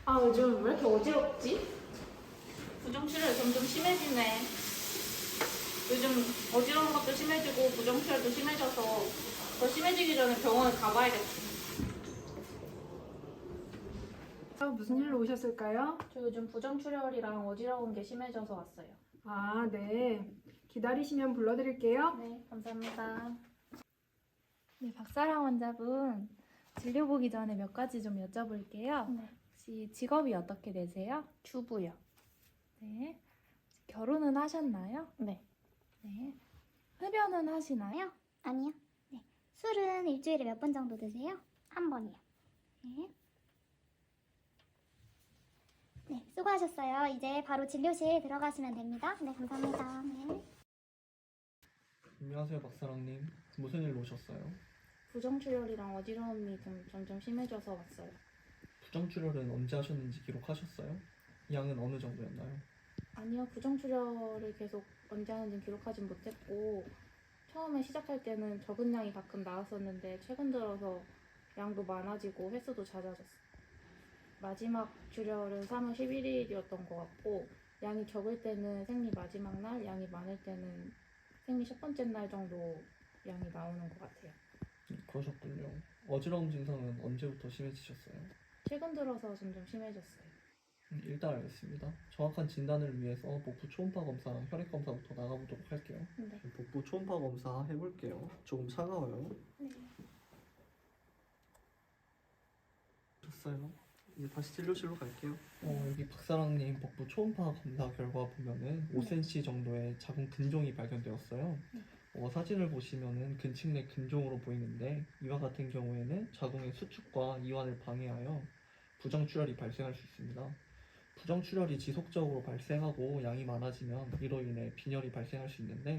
아, 요즘 왜 이렇게 어지럽지? 부정출혈 점점 심해지네. 요즘 어지러운 것도 심해지고 부정출혈도 심해져서 더 심해지기 전에 병원에 가봐야겠어. 무슨 일로 오셨을까요? 저 요즘 부정출혈이랑 어지러운 게 심해져서 왔어요. 아, 네. 기다리시면 불러드릴게요. 네, 감사합니다. 네, 박사랑 환자분 진료 보기 전에 몇 가지 좀 여쭤볼게요. 네. 혹시 직업이 어떻게 되세요? 주부요. 네. 결혼은 하셨나요? 네. 네. 흡연은 하시나요? 아니요. 네. 술은 일주일에 몇 번 정도 드세요? 한 번이요. 네. 네, 수고하셨어요. 이제 바로 진료실 들어가시면 됩니다. 네, 감사합니다. 네. 안녕하세요, 박사랑님. 무슨 일로 오셨어요? 부정출혈이랑 어지러움이 좀 점점 심해져서 왔어요. 부정출혈은 언제 하셨는지 기록하셨어요? 양은 어느 정도였나요? 아니요, 부정출혈을 계속 언제 하는지 기록하진 못했고 처음에 시작할 때는 적은 양이 가끔 나왔었는데 최근 들어서 양도 많아지고 횟수도 잦아졌어요. 마지막 출혈은 3월 11일이었던 것 같고 양이 적을 때는 생리 마지막 날, 양이 많을 때는 생리 첫 번째 날 정도 양이 나오는 것 같아요. 그러셨군요. 어지러움 증상은 언제부터 심해지셨어요? 최근 들어서 점점 심해졌어요. 일단 알겠습니다. 정확한 진단을 위해서 복부 초음파 검사랑 혈액 검사부터 나가보도록 할게요. 네. 복부 초음파 검사 해볼게요. 조금 차가워요. 네. 됐어요. 이제 다시 진료실로 갈게요. 여기 박사랑님 복부 초음파 검사 결과 보면은 5cm 정도의 작은 근종이 발견되었어요. 사진을 보시면은 근측 내 근종으로 보이는데 이와 같은 경우에는 자궁의 수축과 이완을 방해하여 부정출혈이 발생할 수 있습니다. 부정출혈이 지속적으로 발생하고 양이 많아지면 이로 인해 빈혈이 발생할 수 있는데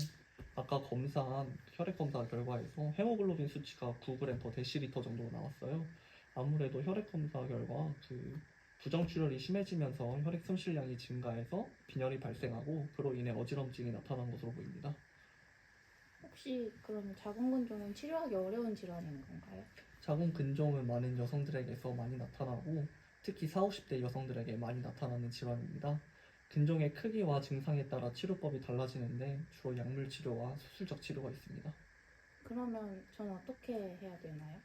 아까 검사한 혈액 검사 결과에서 헤모글로빈 수치가 9g/데시리터 정도로 나왔어요. 아무래도 혈액 검사 결과 부정출혈이 심해지면서 혈액 손실량이 증가해서 빈혈이 발생하고 그로 인해 어지럼증이 나타난 것으로 보입니다. 혹시 그럼 자궁근종은 치료하기 어려운 질환인 건가요? 자궁 근종은 많은 여성들에게서 많이 나타나고 특히 40, 50대 여성들에게 많이 나타나는 질환입니다. 근종의 크기와 증상에 따라 치료법이 달라지는데 주로 약물 치료와 수술적 치료가 있습니다. 그러면 저는 어떻게 해야 되나요?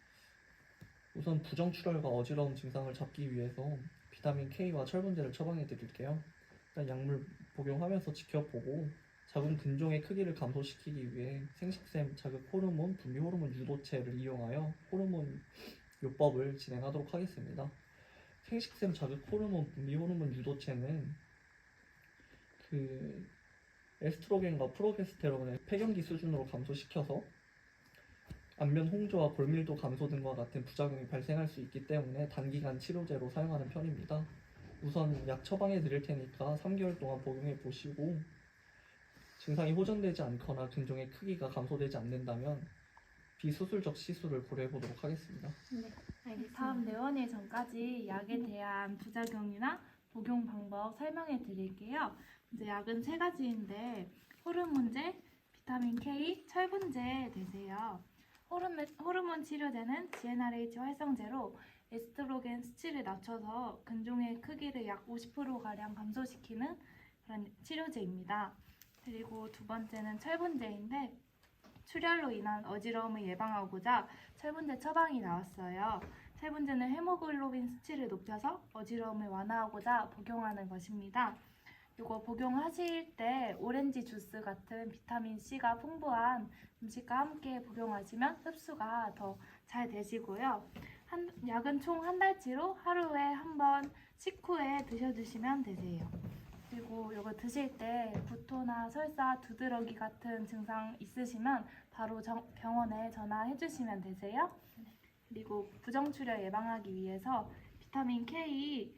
우선 부정출혈과 어지러움 증상을 잡기 위해서 비타민 K와 철분제를 처방해 드릴게요. 일단 약물 복용하면서 지켜보고 자궁 근종의 크기를 감소시키기 위해 생식샘 자극 호르몬, 분비 호르몬 유도체를 이용하여 호르몬 요법을 진행하도록 하겠습니다. 생식샘 자극 호르몬, 분비 호르몬 유도체는 에스트로겐과 프로게스테론을 폐경기 수준으로 감소시켜서 안면 홍조와 골밀도 감소 등과 같은 부작용이 발생할 수 있기 때문에 단기간 치료제로 사용하는 편입니다. 우선 약 처방해 드릴 테니까 3개월 동안 복용해 보시고 증상이 호전되지 않거나 근종의 크기가 감소되지 않는다면 비수술적 시술을 고려해 보도록 하겠습니다. 네, 알겠습니다. 다음 내원일 전까지 약에 대한 부작용이나 복용 방법 설명해 드릴게요. 이제 약은 세 가지인데 호르몬제, 비타민 K, 철분제 되세요. 호르몬 치료제는 GnRH 활성제로 에스트로겐 수치를 낮춰서 근종의 크기를 약 50%가량 감소시키는 그런 치료제입니다. 그리고 두 번째는 철분제인데 출혈로 인한 어지러움을 예방하고자 철분제 처방이 나왔어요. 철분제는 헤모글로빈 수치를 높여서 어지러움을 완화하고자 복용하는 것입니다. 이거 복용하실 때 오렌지 주스 같은 비타민 C가 풍부한 음식과 함께 복용하시면 흡수가 더 잘 되시고요. 약은 총 한 달치로 하루에 한 번 식후에 드셔주시면 되세요. 그리고 이거 드실 때 구토나 설사, 두드러기 같은 증상 있으시면 바로 병원에 전화해 주시면 되세요. 그리고 부정출혈 예방하기 위해서 비타민 K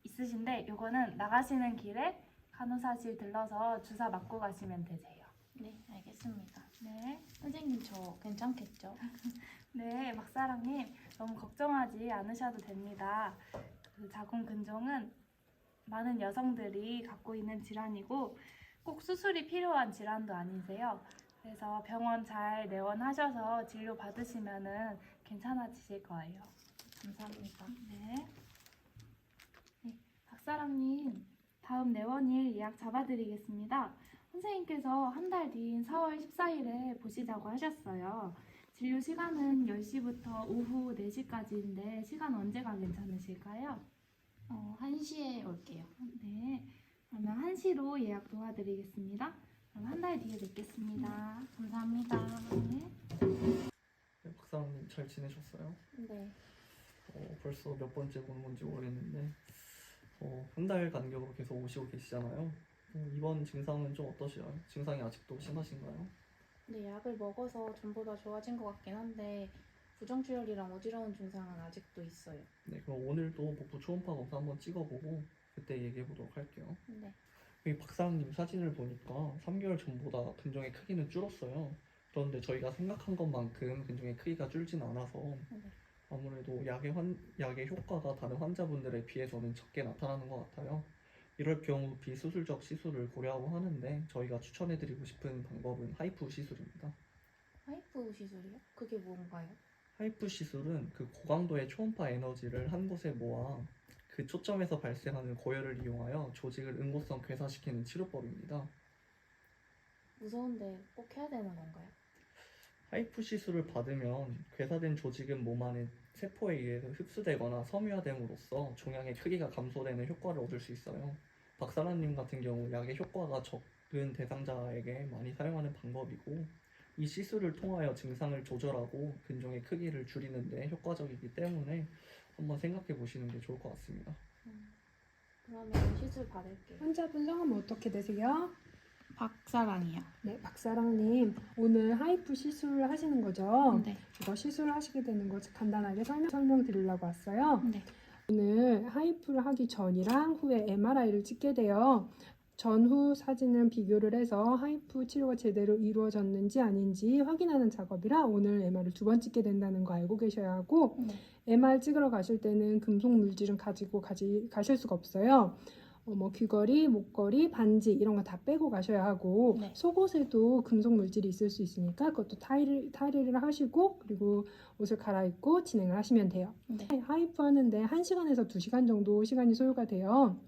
있으신데 이거는 나가시는 길에 간호사실 들러서 주사 맞고 가시면 되세요. 네, 알겠습니다. 네. 선생님 저 괜찮겠죠? 네, 박사랑님 너무 걱정하지 않으셔도 됩니다. 자궁 근종은 많은 여성들이 갖고 있는 질환이고 꼭 수술이 필요한 질환도 아니세요. 그래서 병원 잘 내원하셔서 진료 받으시면은 괜찮아지실 거예요. 감사합니다. 네. 박사랑님, 다음 내원일 예약 잡아드리겠습니다. 선생님께서 한 달 뒤인 4월 14일에 보시자고 하셨어요. 진료 시간은 10시부터 오후 4시까지인데 시간 언제가 괜찮으실까요? 1시에 올게요. 네, 그러면 1시로 예약 도와드리겠습니다. 그럼 한 달 뒤에 뵙겠습니다. 감사합니다. 네. 네, 박사랑님 잘 지내셨어요? 네. 벌써 몇 번째 보는 건지 모르겠는데 한 달 간격으로 계속 오시고 계시잖아요. 이번 증상은 좀 어떠세요? 증상이 아직도 심하신가요? 네, 약을 먹어서 전보다 좋아진 것 같긴 한데 부정출혈이랑 어지러운 증상은 아직도 있어요. 네, 그럼 오늘도 복부 초음파 검사 한번 찍어보고 그때 얘기해 보도록 할게요. 네. 여기 박사님 사진을 보니까 3개월 전보다 근종의 크기는 줄었어요. 그런데 저희가 생각한 것만큼 근종의 크기가 줄진 않아서 네. 아무래도 약의 효과가 다른 환자분들에 비해서는 적게 나타나는 것 같아요. 이럴 경우 비수술적 시술을 고려하고 하는데 저희가 추천해드리고 싶은 방법은 하이프 시술입니다. 하이프 시술이요? 그게 뭔가요? 하이프 시술은 그 고강도의 초음파 에너지를 한 곳에 모아 그 초점에서 발생하는 고열을 이용하여 조직을 응고성 괴사시키는 치료법입니다. 무서운데 꼭 해야 되는 건가요? 하이프 시술을 받으면 괴사된 조직은 몸 안에 세포에 의해서 흡수되거나 섬유화됨으로써 종양의 크기가 감소되는 효과를 얻을 수 있어요. 박사라님 같은 경우 약의 효과가 적은 대상자에게 많이 사용하는 방법이고 이 시술을 통하여 증상을 조절하고 근종의 크기를 줄이는 데 효과적이기 때문에 한번 생각해 보시는 게 좋을 것 같습니다. 그러면 시술 받을게요. 환자분 성함은 어떻게 되세요? 박사랑이요. 네, 박사랑님. 오늘 하이프 시술 하시는 거죠? 네. 이거 시술하시게 되는 거 간단하게 설명드리려고 왔어요. 네. 오늘 하이프를 하기 전이랑 후에 MRI를 찍게 돼요. 전후 사진을 비교를 해서 하이프 치료가 제대로 이루어졌는지 아닌지 확인하는 작업이라 오늘 MR을 2번 찍게 된다는 거 알고 계셔야 하고 네. MR 찍으러 가실 때는 금속 물질은 가지고 가실 수가 없어요. 뭐 귀걸이, 목걸이, 반지 이런 거 다 빼고 가셔야 하고 네. 속옷에도 금속 물질이 있을 수 있으니까 그것도 탈의를 하시고 그리고 옷을 갈아입고 진행을 하시면 돼요. 네. 하이프 하는데 1시간에서 2시간 정도 시간이 소요가 돼요.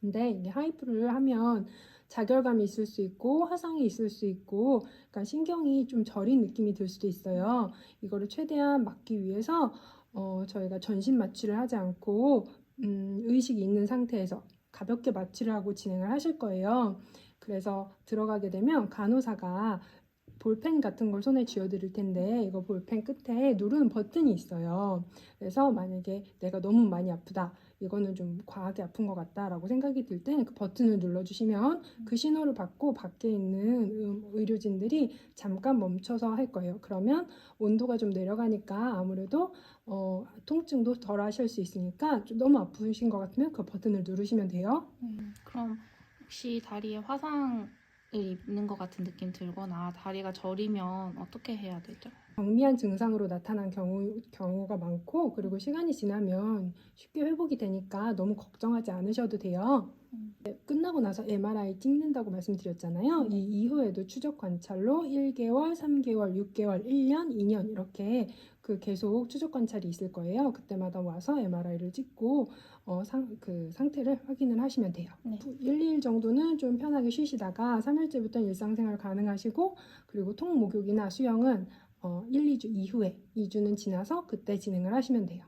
근데 이게 하이프를 하면 자결감이 있을 수 있고 화상이 있을 수 있고 그러니까 신경이 좀 저린 느낌이 들 수도 있어요. 이거를 최대한 막기 위해서 저희가 전신 마취를 하지 않고 의식이 있는 상태에서 가볍게 마취를 하고 진행을 하실 거예요. 그래서 들어가게 되면 간호사가 볼펜 같은 걸 손에 쥐어드릴 텐데 이거 볼펜 끝에 누르는 버튼이 있어요. 그래서 만약에 내가 너무 많이 아프다, 이거는 좀 과하게 아픈 것 같다라고 생각이 들 때는 그 버튼을 눌러주시면 그 신호를 받고 밖에 있는 의료진들이 잠깐 멈춰서 할 거예요. 그러면 온도가 좀 내려가니까 아무래도 통증도 덜 하실 수 있으니까 좀 너무 아프신 것 같으면 그 버튼을 누르시면 돼요. 그럼 혹시 다리에 화상을 입는 것 같은 느낌 들거나 다리가 저리면 어떻게 해야 되죠? 경미한 증상으로 나타난 경우가 많고 그리고 시간이 지나면 쉽게 회복이 되니까 너무 걱정하지 않으셔도 돼요. 끝나고 나서 MRI 찍는다고 말씀드렸잖아요. 이 이후에도 추적 관찰로 1개월, 3개월, 6개월, 1년, 2년 이렇게 그 계속 추적 관찰이 있을 거예요. 그때마다 와서 MRI를 찍고 그 상태를 확인을 하시면 돼요. 네. 1, 2일 정도는 좀 편하게 쉬시다가 3일째부터는 일상생활 가능하시고 그리고 통목욕이나 수영은 1, 2주 이후에 2주는 지나서 그때 진행을 하시면 돼요.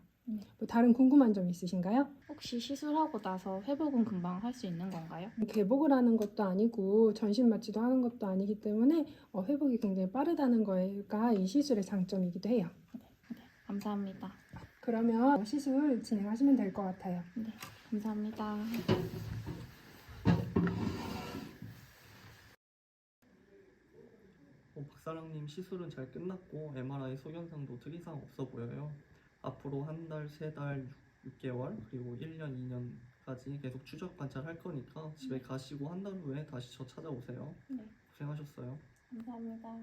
뭐 다른 궁금한 점 있으신가요? 혹시 시술하고 나서 회복은 금방 할 수 있는 건가요? 개복을 하는 것도 아니고 전신 마취도 하는 것도 아니기 때문에 회복이 굉장히 빠르다는 거가 이 시술의 장점이기도 해요. 감사합니다. 그러면 시술 진행하시면 될 것 같아요. 네, 감사합니다. 박사랑님 시술은 잘 끝났고 MRI 소견상도 특이사항 없어 보여요. 앞으로 한 달, 3달, 6개월 그리고 1년, 2년까지 계속 추적 관찰할 거니까 집에 가시고 한 달 후에 다시 저 찾아오세요. 네. 고생하셨어요. 감사합니다.